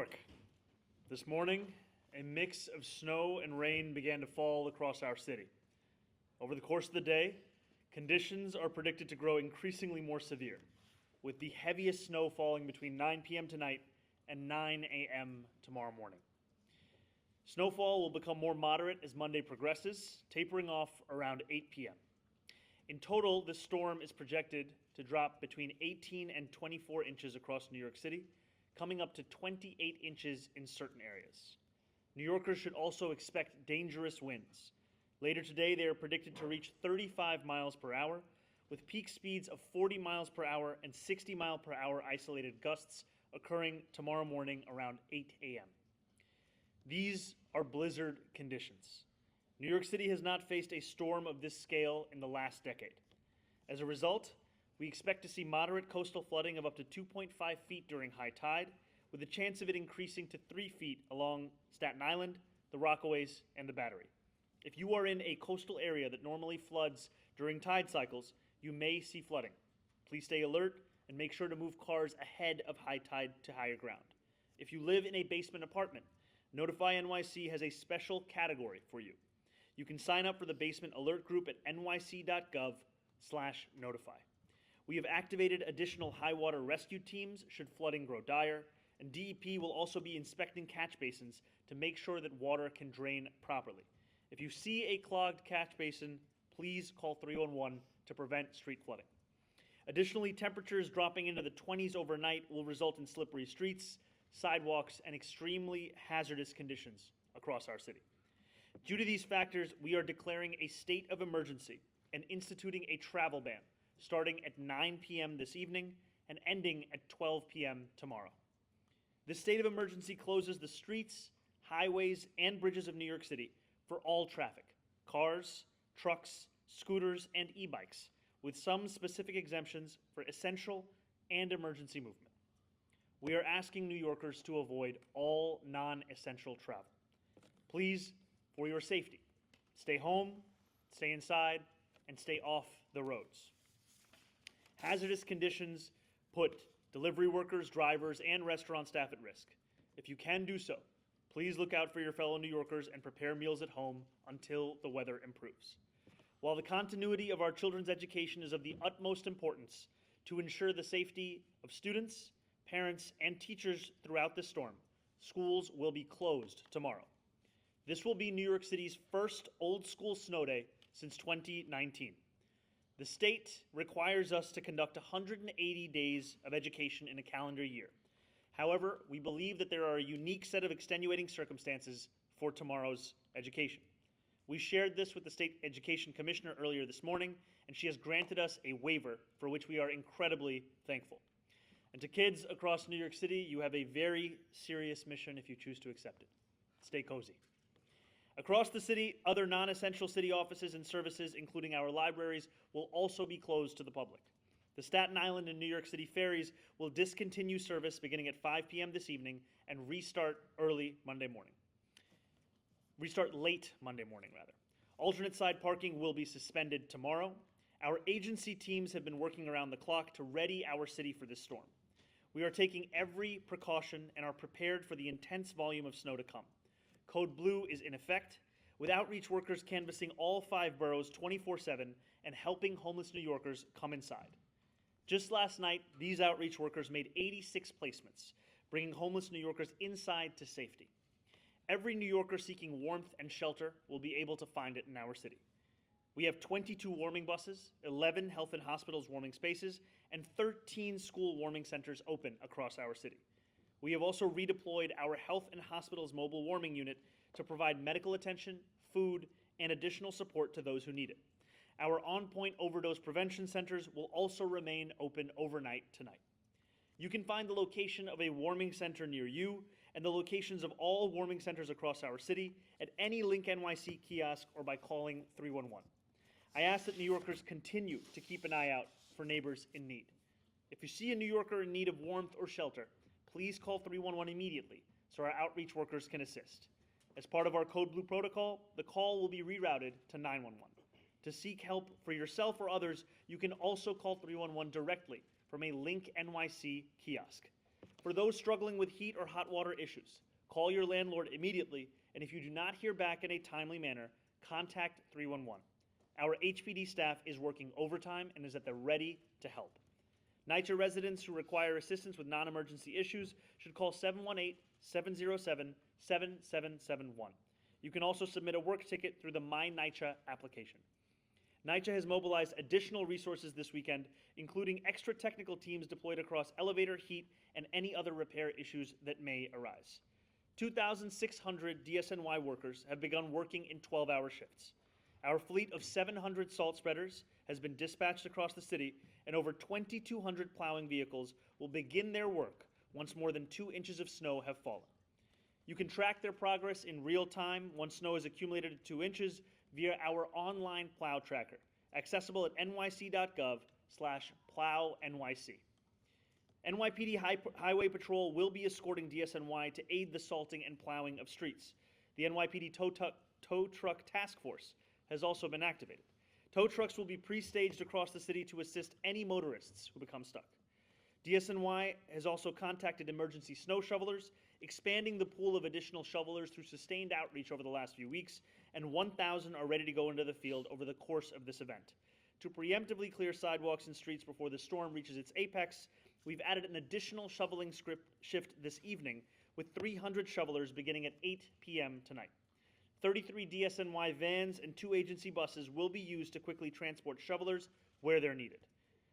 York. This morning, a mix of snow and rain began to fall across our city. Over the course of the day, conditions are predicted to grow increasingly more severe, with the heaviest snow falling between 9 p.m. tonight and 9 a.m. tomorrow morning. Snowfall will become more moderate as Monday progresses, tapering off around 8 p.m. In total, this storm is projected to drop between 18 and 24 inches across New York City, coming up to 28 inches in certain areas. New Yorkers should also expect dangerous winds. Later today, they are predicted to reach 35 miles per hour, with peak speeds of 40 miles per hour and 60 mile per hour isolated gusts occurring tomorrow morning around 8 a.m. These are blizzard conditions. New York City has not faced a storm of this scale in the last decade. As a result, we expect to see moderate coastal flooding of up to 2.5 feet during high tide, with a chance of it increasing to 3 feet along Staten Island, the Rockaways, and the Battery. If you are in a coastal area that normally floods during tide cycles, you may see flooding. Please stay alert and make sure to move cars ahead of high tide to higher ground. If you live in a basement apartment, Notify NYC has a special category for you. You can sign up for the basement alert group at nyc.gov/notify. We have activated additional high water rescue teams should flooding grow dire, and DEP will also be inspecting catch basins to make sure that water can drain properly. If you see a clogged catch basin, please call 311 to prevent street flooding. Additionally, temperatures dropping into the 20s overnight will result in slippery streets, sidewalks, and extremely hazardous conditions across our city. Due to these factors, we are declaring a state of emergency and instituting a travel ban starting at 9 p.m. this evening and ending at 12 p.m. tomorrow. This state of emergency closes the streets, highways, and bridges of New York City for all traffic, cars, trucks, scooters, and e-bikes, with some specific exemptions for essential and emergency movement. We are asking New Yorkers to avoid all non-essential travel. Please, for your safety, stay home, stay inside, and stay off the roads. Hazardous conditions put delivery workers, drivers, and restaurant staff at risk. If you can do so, please look out for your fellow New Yorkers and prepare meals at home until the weather improves. While the continuity of our children's education is of the utmost importance to ensure the safety of students, parents, and teachers throughout this storm, schools will be closed tomorrow. This will be New York City's first old school snow day since 2019. The state requires us to conduct 180 days of education in a calendar year. However, we believe that there are a unique set of extenuating circumstances for tomorrow's education. We shared this with the State Education Commissioner earlier this morning, and she has granted us a waiver for which we are incredibly thankful. And to kids across New York City, you have a very serious mission if you choose to accept it. Stay cozy. Across the city, other non-essential city offices and services, including our libraries, will also be closed to the public. The Staten Island and New York City ferries will discontinue service beginning at 5 p.m. this evening and restart late Monday morning, rather. Alternate side parking will be suspended tomorrow. Our agency teams have been working around the clock to ready our city for this storm. We are taking every precaution and are prepared for the intense volume of snow to come. Code Blue is in effect, with outreach workers canvassing all 5 boroughs 24/7 and helping homeless New Yorkers come inside. Just last night, these outreach workers made 86 placements, bringing homeless New Yorkers inside to safety. Every New Yorker seeking warmth and shelter will be able to find it in our city. We have 22 warming buses, 11 health and hospitals warming spaces, and 13 school warming centers open across our city. We have also redeployed our health and hospitals mobile warming unit to provide medical attention, food, and additional support to those who need it. Our on-point overdose prevention centers will also remain open overnight tonight. You can find the location of a warming center near you and the locations of all warming centers across our city at any Link NYC kiosk or by calling 311. I ask that New Yorkers continue to keep an eye out for neighbors in need. If you see a New Yorker in need of warmth or shelter, please call 311 immediately so our outreach workers can assist. As part of our Code Blue protocol, the call will be rerouted to 911. To seek help for yourself or others, you can also call 311 directly from a Link NYC kiosk. For those struggling with heat or hot water issues, call your landlord immediately, and if you do not hear back in a timely manner, contact 311. Our HPD staff is working overtime and is at the ready to help. NYCHA residents who require assistance with non-emergency issues should call 718-707-7771. You can also submit a work ticket through the My NYCHA application. NYCHA has mobilized additional resources this weekend, including extra technical teams deployed across elevator, heat, and any other repair issues that may arise. 2,600 DSNY workers have begun working in 12-hour shifts. Our fleet of 700 salt spreaders has been dispatched across the city, and over 2,200 plowing vehicles will begin their work once more than 2 inches of snow have fallen. You can track their progress in real time once snow is accumulated at 2 inches via our online plow tracker, accessible at nyc.gov/plownyc. NYPD Highway Patrol will be escorting DSNY to aid the salting and plowing of streets. The NYPD Tow Truck Task Force has also been activated. Tow trucks will be pre-staged across the city to assist any motorists who become stuck. DSNY has also contacted emergency snow shovelers, expanding the pool of additional shovelers through sustained outreach over the last few weeks, and 1,000 are ready to go into the field over the course of this event. To preemptively clear sidewalks and streets before the storm reaches its apex, we've added an additional shoveling shift this evening with 300 shovelers beginning at 8 p.m. tonight. 33 DSNY vans and 2 agency buses will be used to quickly transport shovelers where they're needed.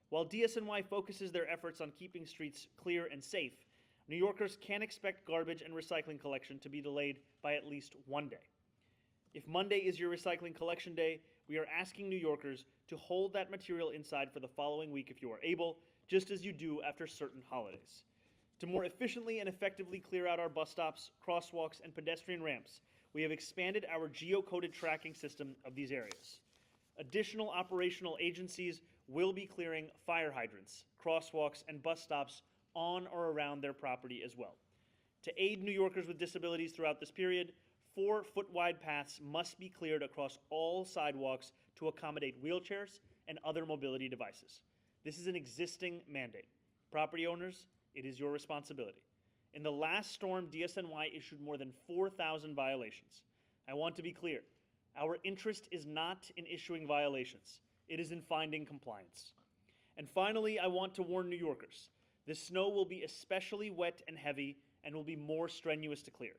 While DSNY focuses their efforts on keeping streets clear and safe, New Yorkers can expect garbage and recycling collection to be delayed by at least one day. If Monday is your recycling collection day, we are asking New Yorkers to hold that material inside for the following week if you are able, just as you do after certain holidays. To more efficiently and effectively clear out our bus stops, crosswalks, and pedestrian ramps, we have expanded our geocoded tracking system of these areas. Additional operational agencies will be clearing fire hydrants, crosswalks, and bus stops on or around their property as well. To aid New Yorkers with disabilities throughout this period, 4-foot-wide paths must be cleared across all sidewalks to accommodate wheelchairs and other mobility devices. This is an existing mandate. Property owners, it is your responsibility. In the last storm, DSNY issued more than 4,000 violations. I want to be clear. Our interest is not in issuing violations. It is in finding compliance. And finally, I want to warn New Yorkers. This snow will be especially wet and heavy and will be more strenuous to clear.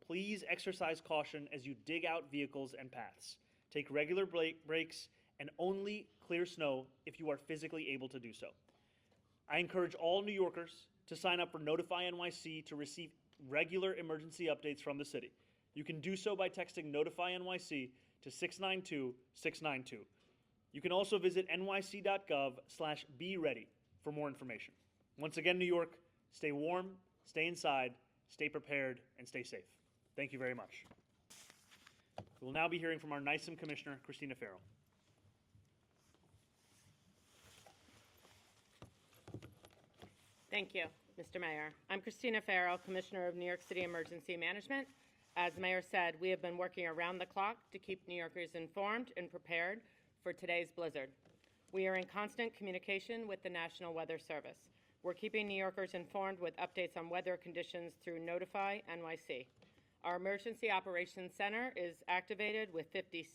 Please exercise caution as you dig out vehicles and paths. Take regular breaks and only clear snow if you are physically able to do so. I encourage all New Yorkers to sign up for Notify NYC to receive regular emergency updates from the city. You can do so by texting Notify NYC to 692-692. You can also visit nyc.gov/be-ready for more information. Once again, New York, stay warm, stay inside, stay prepared, and stay safe. Thank you very much. We will now be hearing from our NYSEM Commissioner, Christina Farrell. Thank you, Mr. Mayor. I'm Christina Farrell, Commissioner of New York City Emergency Management. As the Mayor said, we have been working around the clock to keep New Yorkers informed and prepared for today's blizzard. We are in constant communication with the National Weather Service. We're keeping New Yorkers informed with updates on weather conditions through Notify NYC. Our Emergency Operations Center is activated with 50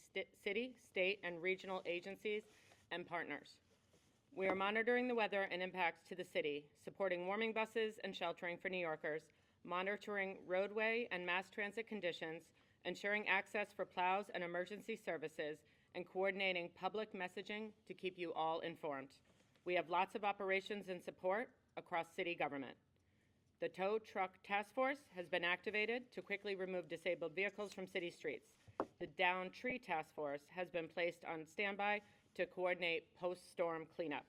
city, state, and regional agencies and partners. We are monitoring the weather and impacts to the city, supporting warming buses and sheltering for New Yorkers, monitoring roadway and mass transit conditions, ensuring access for plows and emergency services, and coordinating public messaging to keep you all informed. We have lots of operations and support across city government. The Tow Truck Task Force has been activated to quickly remove disabled vehicles from city streets. The Down Tree Task Force has been placed on standby to coordinate post-storm cleanup.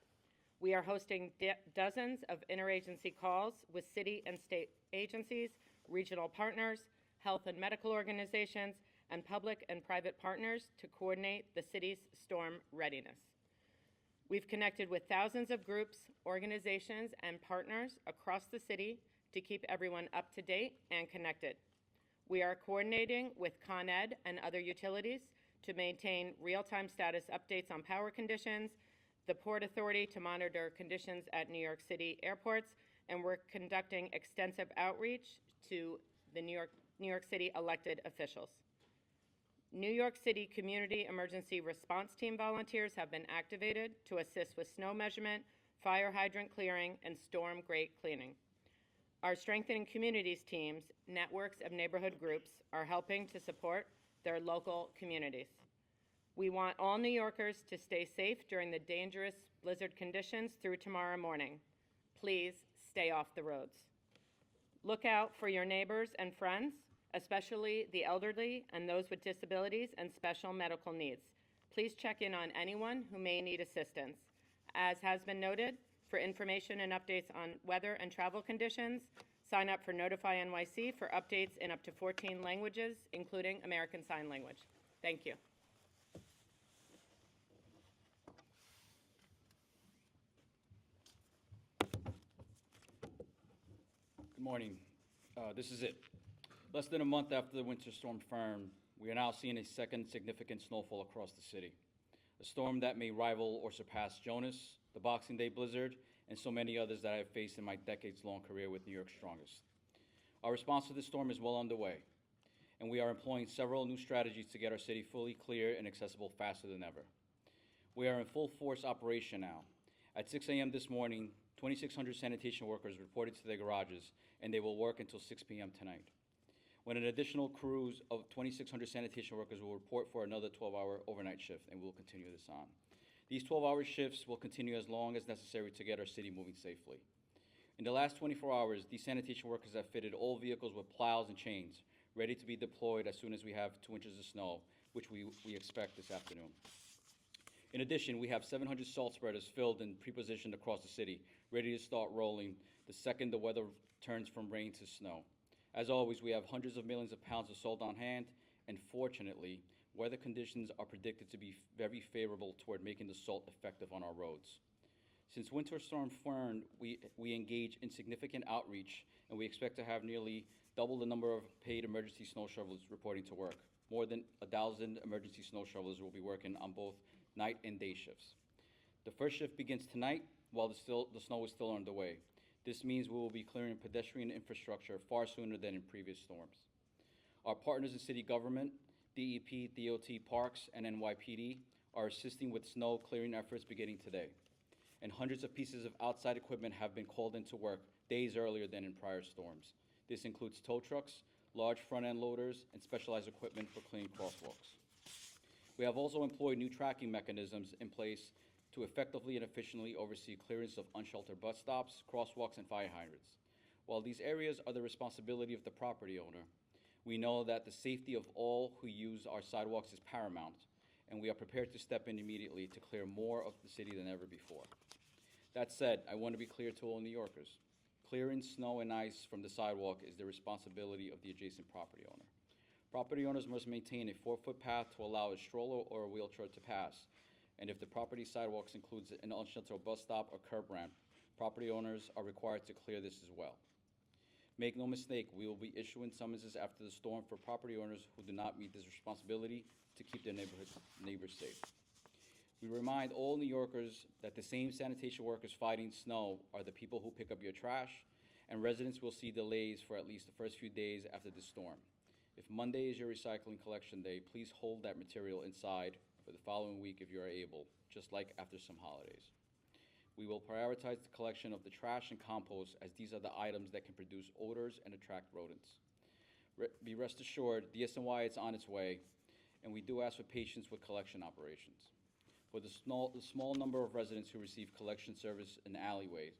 We are hosting dozens of interagency calls with city and state agencies, regional partners, health and medical organizations, and public and private partners to coordinate the city's storm readiness. We've connected with thousands of groups, organizations, and partners across the city to keep everyone up to date and connected. We are coordinating with Con Ed and other utilities to maintain real-time status updates on power conditions, the Port Authority to monitor conditions at New York City airports, and we're conducting extensive outreach to the New York City elected officials. New York City Community Emergency Response Team volunteers have been activated to assist with snow measurement, fire hydrant clearing, and storm grate cleaning. Our Strengthening Communities teams, networks of neighborhood groups, are helping to support their local communities. We want all New Yorkers to stay safe during the dangerous blizzard conditions through tomorrow morning. Please stay off the roads. Look out for your neighbors and friends, especially the elderly and those with disabilities and special medical needs. Please check in on anyone who may need assistance. As has been noted, for information and updates on weather and travel conditions, sign up for Notify NYC for updates in up to 14 languages, including American Sign Language. Thank you. Good morning. This is it. Less than a month after the winter storm Fern, we are now seeing a second significant snowfall across the city. A storm that may rival or surpass Jonas, the Boxing Day blizzard, and so many others that I have faced in my decades-long career with New York's Strongest. Our response to this storm is well underway, and we are employing several new strategies to get our city fully clear and accessible faster than ever. We are in full force operation now. At 6 a.m. this morning, 2,600 sanitation workers reported to their garages, and they will work until 6 p.m. tonight, when an additional crews of 2,600 sanitation workers will report for another 12-hour overnight shift, and we'll continue this on. These 12-hour shifts will continue as long as necessary to get our city moving safely. In the last 24 hours, these sanitation workers have fitted all vehicles with plows and chains, ready to be deployed as soon as we have 2 inches of snow, which we expect this afternoon. In addition, we have 700 salt spreaders filled and pre-positioned across the city, ready to start rolling the second the weather turns from rain to snow. As always, we have hundreds of millions of pounds of salt on hand, and fortunately, weather conditions are predicted to be very favorable toward making the salt effective on our roads. Since Winter Storm Fern, we engage in significant outreach, and we expect to have nearly double the number of paid emergency snow shovelers reporting to work. More than 1,000 emergency snow shovelers will be working on both night and day shifts. The first shift begins tonight while the snow is still underway. This means we will be clearing pedestrian infrastructure far sooner than in previous storms. Our partners in city government, DEP, DOT, Parks, and NYPD are assisting with snow clearing efforts beginning today. And hundreds of pieces of outside equipment have been called into work days earlier than in prior storms. This includes tow trucks, large front-end loaders, and specialized equipment for cleaning crosswalks. We have also employed new tracking mechanisms in place to effectively and efficiently oversee clearance of unsheltered bus stops, crosswalks, and fire hydrants. While these areas are the responsibility of the property owner, we know that the safety of all who use our sidewalks is paramount, and we are prepared to step in immediately to clear more of the city than ever before. That said, I want to be clear to all New Yorkers. Clearing snow and ice from the sidewalk is the responsibility of the adjacent property owner. Property owners must maintain a 4-foot path to allow a stroller or a wheelchair to pass, and if the property sidewalks includes an unsheltered bus stop or curb ramp, property owners are required to clear this as well. Make no mistake, we will be issuing summonses after the storm for property owners who do not meet this responsibility to keep their neighbors safe. We remind all New Yorkers that the same sanitation workers fighting snow are the people who pick up your trash, and residents will see delays for at least the first few days after the storm. If Monday is your recycling collection day, please hold that material inside for the following week if you are able, just like after some holidays. We will prioritize the collection of the trash and compost, as these are the items that can produce odors and attract rodents. Be rest assured, DSNY is on its way, and we do ask for patience with collection operations. For the small number of residents who receive collection service in alleyways,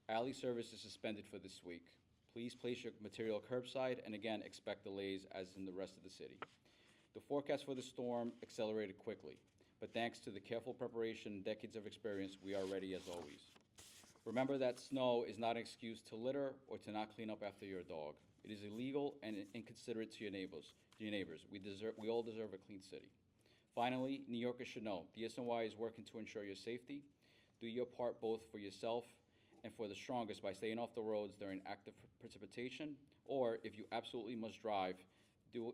alley service is suspended for this week. Please place your material curbside, and again, expect delays as in the rest of the city. The forecast for the storm accelerated quickly, but thanks to the careful preparation and decades of experience, we are ready as always. Remember that snow is not an excuse to litter or to not clean up after your dog. It is illegal and inconsiderate to your neighbors. We all deserve a clean city. Finally, New Yorkers should know, DSNY is working to ensure your safety. Do your part both for yourself and for the strongest by staying off the roads during active precipitation, or if you absolutely must drive, do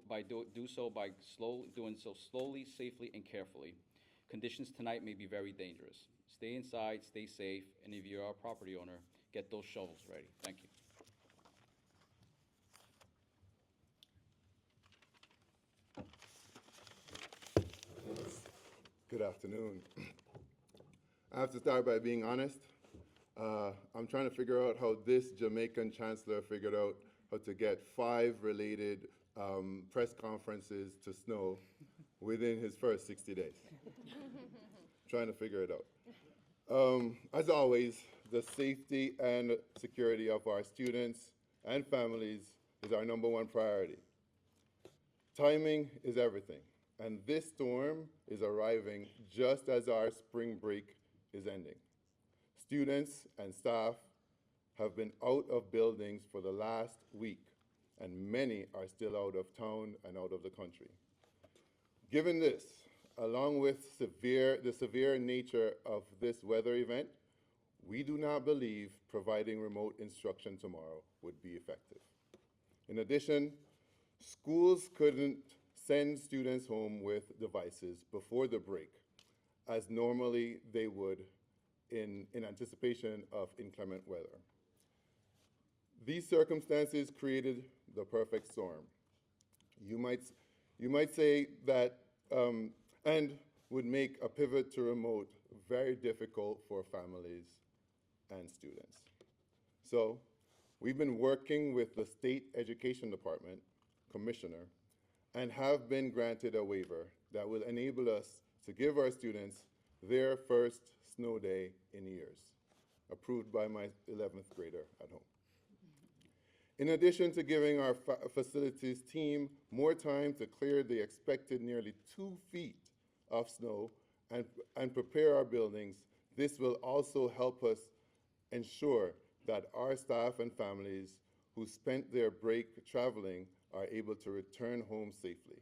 so by doing so slowly, safely, and carefully. Conditions tonight may be very dangerous. Stay inside, stay safe, and if you're a property owner, get those shovels ready. Thank you. Good afternoon. I have to start by being honest. I'm trying to figure out how this Jamaican chancellor figured out how to get 5 related press conferences to snow within his first 60 days. Trying to figure it out. As always, the safety and security of our students and families is our #1 priority. Timing is everything, and this storm is arriving just as our spring break is ending. Students and staff have been out of buildings for the last week, and many are still out of town and out of the country. Given this, along with the severe nature of this weather event, we do not believe providing remote instruction tomorrow would be effective. In addition, schools couldn't send students home with devices before the break, as normally they would in anticipation of inclement weather. These circumstances created the perfect storm. You might say that, and would make a pivot to remote very difficult for families and students. So we've been working with the State Education Department Commissioner and have been granted a waiver that will enable us to give our students their first snow day in years, approved by my 11th grader at home. In addition to giving our facilities team more time to clear the expected nearly 2 feet of snow and prepare our buildings, this will also help us ensure that our staff and families who spent their break traveling are able to return home safely,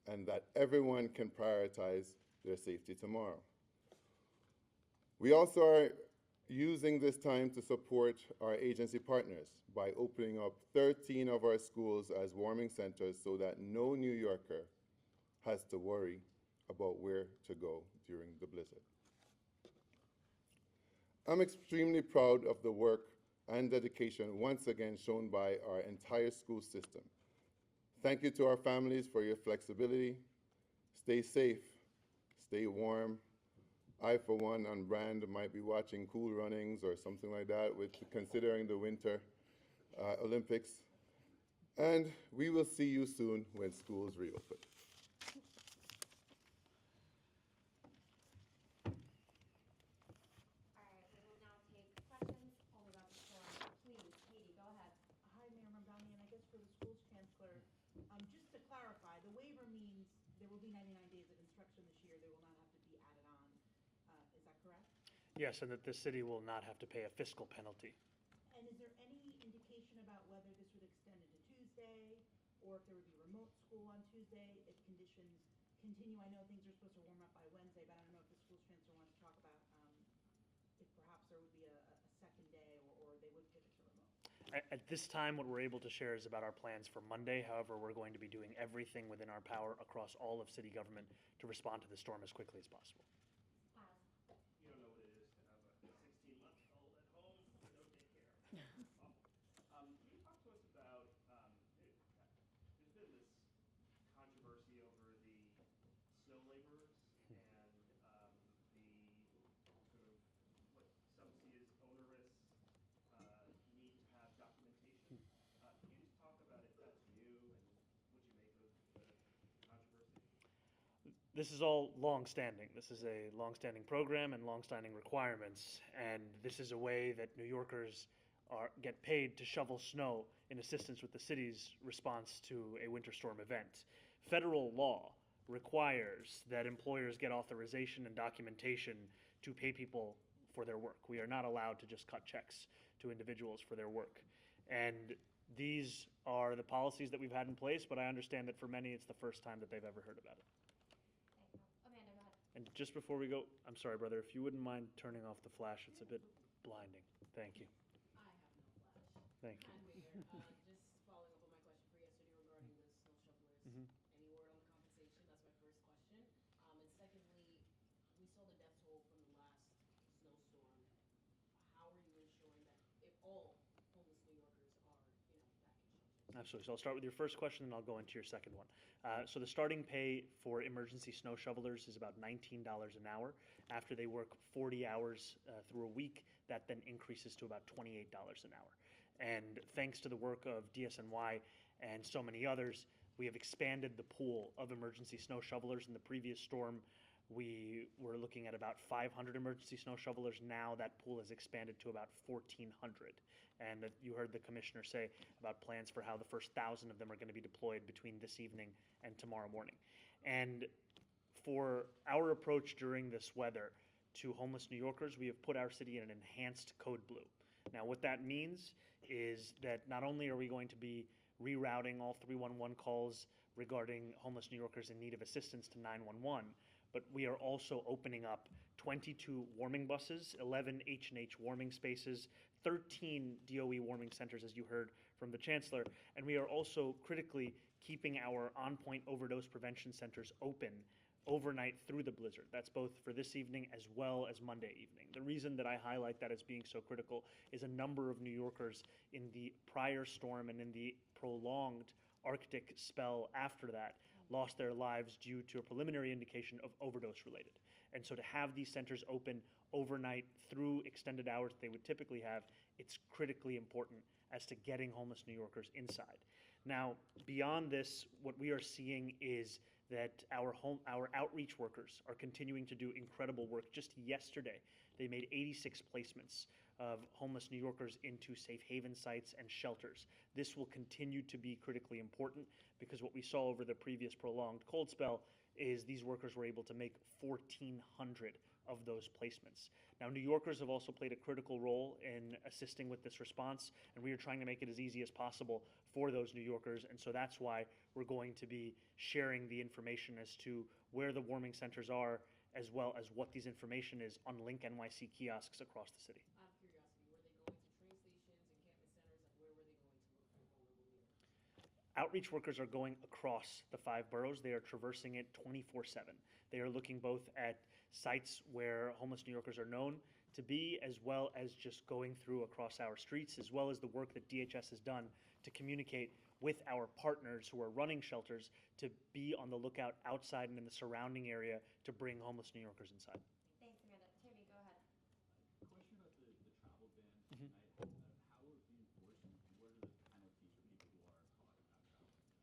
and that everyone can prioritize their safety tomorrow. We also are using this time to support our agency partners by opening up 13 of our schools as warming centers so that no New Yorker has to worry about where to go during the blizzard. I'm extremely proud of the work and dedication once again shown by our entire school system. Thank you to our families for your flexibility. Stay safe, stay warm. I, for one, on brand, might be watching Cool Runnings or something like that, considering the Winter Olympics. And we will see you soon when schools reopen. All right, we will now take questions only about the storm. Please, Katie, go ahead. Hi, Mayor Mamdani, and I guess for the school's chancellor, just to clarify, the waiver means there will be 99 days of instruction this year. They will not have to be added on. Is that correct? Yes, and that the city will not have to pay a fiscal penalty. And is there any indication about whether this would extend into Tuesday, or if there would be remote school on Tuesday if conditions continue? I know things are supposed to warm up by Wednesday, but I don't know if the school's chancellor wants to talk about if perhaps there would be a second day or they would pivot to remote. At this time, what we're able to share is about our plans for Monday. However, we're going to be doing everything within our power across all of city government to respond to the storm as quickly as possible. You don't know what it is to have a 16-month-old at home with no daycare. Can you talk to us about, there's been this controversy over the snow laborers and the sort of what some see as onerous need to have documentation. Can you just talk about if that's new and what you make of the controversy? This is all long-standing. This is a long-standing program and long-standing requirements, and this is a way that New Yorkers get paid to shovel snow in assistance with the city's response to a winter storm event. Federal law requires that employers get authorization and documentation to pay people for their work. We are not allowed to just cut checks to individuals for their work. And these are the policies that we've had in place, but I understand that for many it's the first time that they've ever heard about it. Amanda, go ahead. And just before we go, I'm sorry, brother, if you wouldn't mind turning off the flash, it's a bit blinding. Thank you. I have no flash. Thank you. Just following up on my question for yesterday regarding the snow shovelers. Mhm. Any word on the compensation? That's my first question. And secondly, we saw the death toll from the last snowstorm. How are you ensuring that if Absolutely. So I'll start with your first question, and I'll go into your second one. So the starting pay for emergency snow shovelers is about $19 an hour. After they work 40 hours through a week, that then increases to about $28 an hour. And thanks to the work of DSNY and so many others, we have expanded the pool of emergency snow shovelers. In the previous storm, we were looking at about 500 emergency snow shovelers. Now that pool has expanded to about 1,400. And you heard the commissioner say about plans for how the first 1,000 of them are going to be deployed between this evening and tomorrow morning. And for our approach during this weather to homeless New Yorkers, we have put our city in an enhanced code blue. Now, what that means is that not only are we going to be rerouting all 311 calls regarding homeless New Yorkers in need of assistance to 911, but we are also opening up 22 warming buses, 11 H&H warming spaces, 13 DOE warming centers, as you heard from the Chancellor, and we are also critically keeping our on-point overdose prevention centers open overnight through the blizzard. That's both for this evening as well as Monday evening. The reason that I highlight that as being so critical is a number of New Yorkers in the prior storm and in the prolonged Arctic spell after that lost their lives due to a preliminary indication of overdose related. And so to have these centers open overnight through extended hours that they would typically have, it's critically important as to getting homeless New Yorkers inside. Now, beyond this, what we are seeing is that our outreach workers are continuing to do incredible work. Just yesterday, they made 86 placements of homeless New Yorkers into safe haven sites and shelters. This will continue to be critically important because what we saw over the previous prolonged cold spell is these workers were able to make 1,400 of those placements. Now, New Yorkers have also played a critical role in assisting with this response, and we are trying to make it as easy as possible for those New Yorkers, and so that's why we're going to be sharing the information as to where the warming centers are, as well as what these information is on Link NYC kiosks across the city. Out of curiosity, were they going to train stations, encampment centers, and where were they going to look for vulnerable leaders? Outreach workers are going across the 5 boroughs. They are traversing it 24/7. They are looking both at sites where homeless New Yorkers are known to be, as well as just going through across our streets, as well as the work that DHS has done to communicate with our partners who are running shelters to be on the lookout outside and in the surrounding area to bring homeless New Yorkers inside. Thanks, Amanda. Timmy, go ahead. Question about the travel ban Mhm. tonight. How are you enforcing, and what are the penalties for people who are caught not traveling?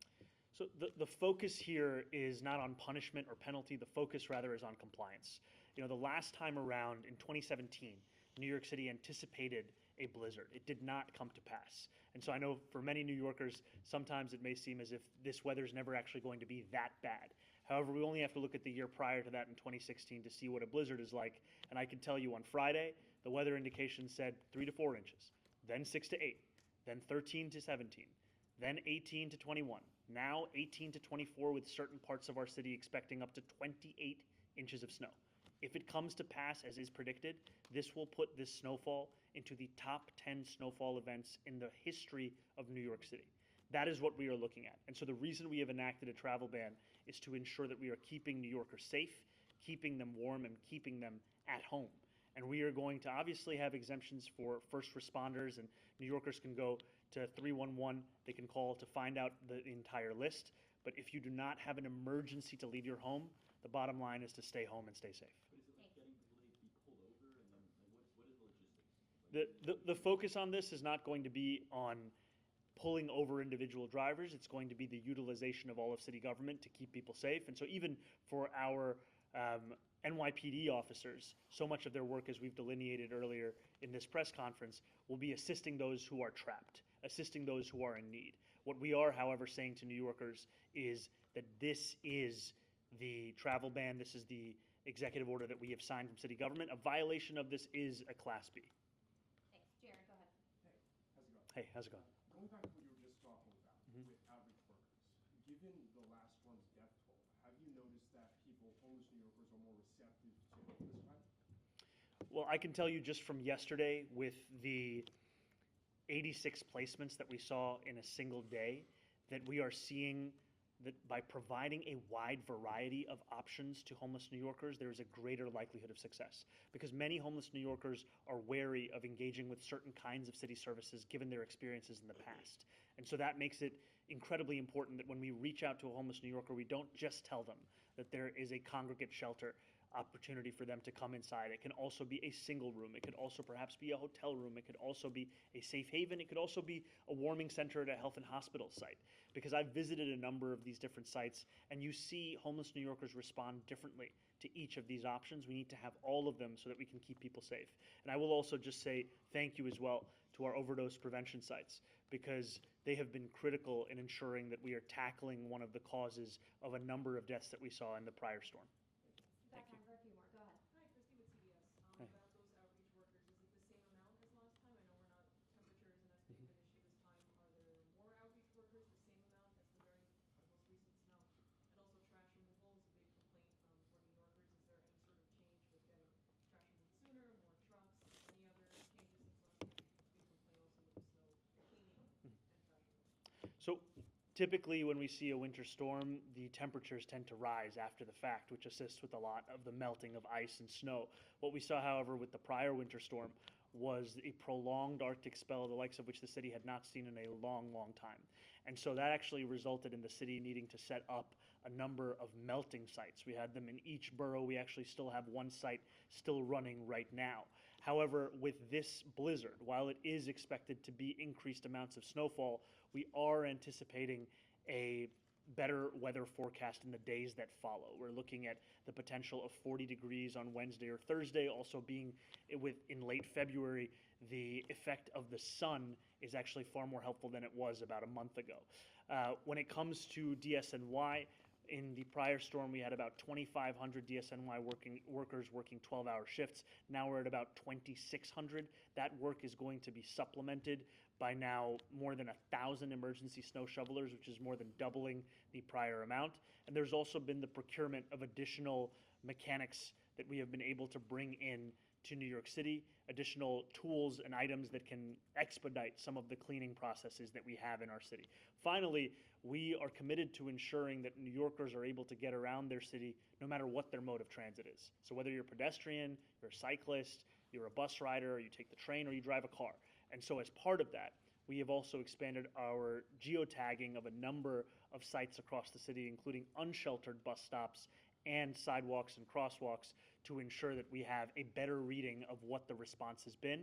So the focus here is not on punishment or penalty. The focus rather is on compliance. You know, the last time around in 2017, New York City anticipated a blizzard. It did not come to pass. And so I know for many New Yorkers, sometimes it may seem as if this weather is never actually going to be that bad. However, we only have to look at the year prior to that in 2016 to see what a blizzard is like. And I can tell you on Friday, the weather indication said 3 to 4 inches, then 6 to 8, then 13 to 17, then 18 to 21, now 18 to 24 with certain parts of our city expecting up to 28 inches of snow. If it comes to pass as is predicted, this will put this snowfall into the top 10 snowfall events in the history of New York City. That is what we are looking at. And so the reason we have enacted a travel ban is to ensure that we are keeping New Yorkers safe, keeping them warm, and keeping them at home. And we are going to obviously have exemptions for first responders, and New Yorkers can go to 311, they can call to find out the entire list. But if you do not have an emergency to leave your home, the bottom line is to stay home and stay safe. But is it like getting, will they be pulled over, and then what is the logistics? The focus on this is not going to be on pulling over individual drivers. It's going to be the utilization of all of city government to keep people safe. And so even for our NYPD officers, so much of their work, as we've delineated earlier in this press conference, will be assisting those who are trapped, assisting those who are in need. What we are, however, saying to New Yorkers is that this is the travel ban, this is the executive order that we have signed from city government. A violation of this is a Class B. Thanks. Jared, go ahead. Hey, how's it going? Going back to what you were just talking about Mhm. with outreach workers, given the last one's death toll, have you noticed that people, homeless New Yorkers, are more receptive to help this time? Well, I can tell you just from yesterday with the 86 placements that we saw in a single day that we are seeing that by providing a wide variety of options to homeless New Yorkers, there is a greater likelihood of success. Because many homeless New Yorkers are wary of engaging with certain kinds of city services given their experiences in the past. And so that makes it incredibly important that when we reach out to a homeless New Yorker, we don't just tell them that there is a congregate shelter opportunity for them to come inside. It can also be a single room. It could also perhaps be a hotel room. It could also be a safe haven. It could also be a warming center at a health and hospital site. Because I've visited a number of these different sites, and you see homeless New Yorkers respond differently to each of these options. We need to have all of them so that we can keep people safe. And I will also just say thank you as well to our overdose prevention sites, because they have been critical in ensuring that we are tackling one of the causes of a number of deaths that we saw in the prior storm. Got time for a few more, go ahead. Hi, Christy with CBS. Hi. About those outreach workers, is it the same amount as last time? I know we're not, temperature isn't as big of an issue this time. Are there more outreach workers, the same amount as the most recent snow? And also trash removal is a big complaint for New Yorkers. Is there any sort of change with getting trash removed sooner, more trucks, any other changes since last year? Big complaint also with the snow cleaning and trash removal. So typically when we see a winter storm, the temperatures tend to rise after the fact, which assists with a lot of the melting of ice and snow. What we saw, however, with the prior winter storm was a prolonged Arctic spell, the likes of which the city had not seen in a long, long time. And so that actually resulted in the city needing to set up a number of melting sites. We had them in each borough. We actually still have one site still running right now. However, with this blizzard, while it is expected to be increased amounts of snowfall, we are anticipating a better weather forecast in the days that follow. We're looking at the potential of 40 degrees on Wednesday or Thursday. Also being in late February, the effect of the sun is actually far more helpful than it was about a month ago. When it comes to DSNY, in the prior storm, we had about 2,500 DSNY workers working 12-hour shifts. Now we're at about 2,600. That work is going to be supplemented by now more than 1,000 emergency snow shovelers, which is more than doubling the prior amount. And there's also been the procurement of additional mechanics that we have been able to bring in to New York City, additional tools and items that can expedite some of the cleaning processes that we have in our city. Finally, we are committed to ensuring that New Yorkers are able to get around their city no matter what their mode of transit is. So whether you're a pedestrian, you're a cyclist, you're a bus rider, or you take the train, or you drive a car. And so as part of that, we have also expanded our geotagging of a number of sites across the city, including unsheltered bus stops and sidewalks and crosswalks, to ensure that we have a better reading of what the response has been.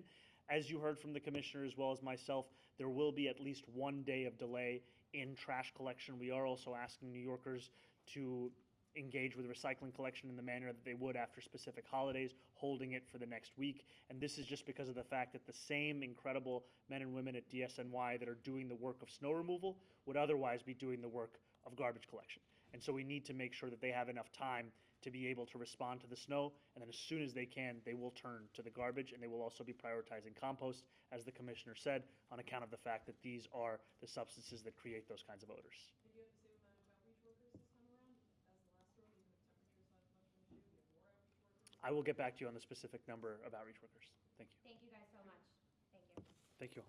As you heard from the commissioner as well as myself, there will be at least 1 day of delay in trash collection. We are also asking New Yorkers to engage with recycling collection in the manner that they would after specific holidays, holding it for the next week. And this is just because of the fact that the same incredible men and women at DSNY that are doing the work of snow removal would otherwise be doing the work of garbage collection. And so we need to make sure that they have enough time to be able to respond to the snow, and then as soon as they can, they will turn to the garbage, and they will also be prioritizing compost, as the commissioner said, on account of the fact that these are the substances that create those kinds of odors. Did you have the same amount of outreach workers this time around as the last storm, even if temperature's not as much of an issue? Do you have more outreach workers? I will get back to you on the specific number of outreach workers. Thank you. Thank you guys so much. Thank you. Thank you.